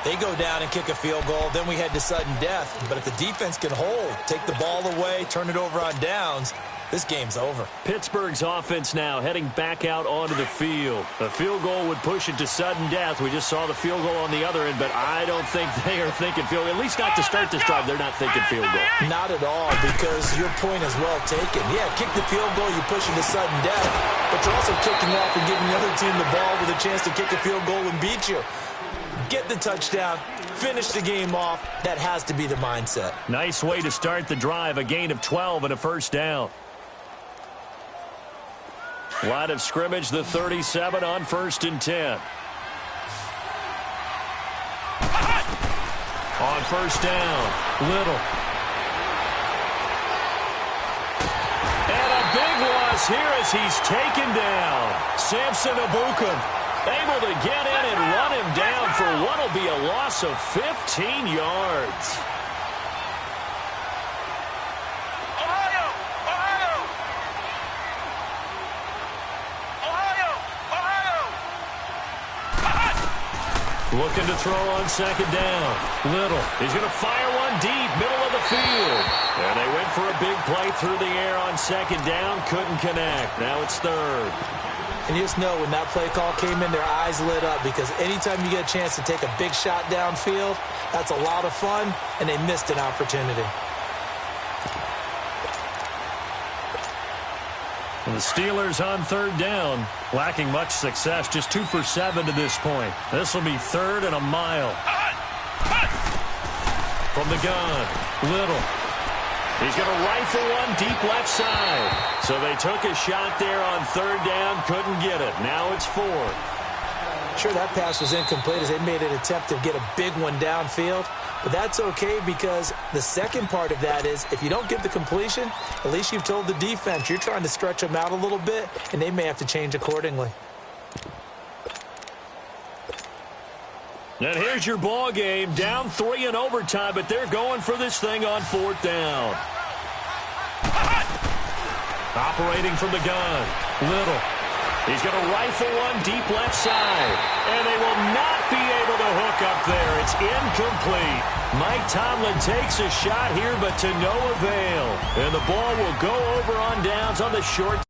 Speaker 2: They go down and kick a field goal, then we head to sudden death. But if the defense can hold, take the ball away, turn it over on downs, this game's over.
Speaker 1: Pittsburgh's offense now heading back out onto the field. A field goal would push it to sudden death. We just saw the field goal on the other end, but I don't think they are thinking field goal. At least not to start this drive. They're not thinking field goal.
Speaker 2: Not at all, because your point is well taken. Yeah, kick the field goal, you push it to sudden death, but you're also kicking off and giving the other team the ball with a chance to kick a field goal and beat you. Get the touchdown, finish the game off. That has to be the mindset.
Speaker 1: Nice way to start the drive. A gain of 12 and a first down. Line of scrimmage, the 37 on 1st and 10. On 1st down, Little. And a big loss here as he's taken down. Samson Ebukam able to get in and run him down for what will be a loss of 15 yards. Looking to throw on 2nd down. Little. He's going to fire one deep, middle of the field. And they went for a big play through the air on 2nd down. Couldn't connect. Now it's 3rd.
Speaker 2: And you just know when that play call came in, their eyes lit up because anytime you get a chance to take a big shot downfield, that's a lot of fun, and they missed an opportunity.
Speaker 1: The Steelers on 3rd down, lacking much success, just 2 for 7 to this point. This will be 3rd and a mile. From the gun, Little. He's going to rifle one deep left side. So they took a shot there on 3rd down, couldn't get it. Now it's 4th.
Speaker 2: Sure, that pass was incomplete as they made an attempt to get a big one downfield. But that's okay because the second part of that is if you don't get the completion, at least you've told the defense you're trying to stretch them out a little bit, and they may have to change accordingly.
Speaker 1: And here's your ball game, down 3 in overtime, but they're going for this thing on 4th down. Operating from the gun, Little. He's going to rifle one deep left side. And they will not be able to hook up there. It's incomplete. Mike Tomlin takes a shot here, but to no avail. And the ball will go over on downs on the short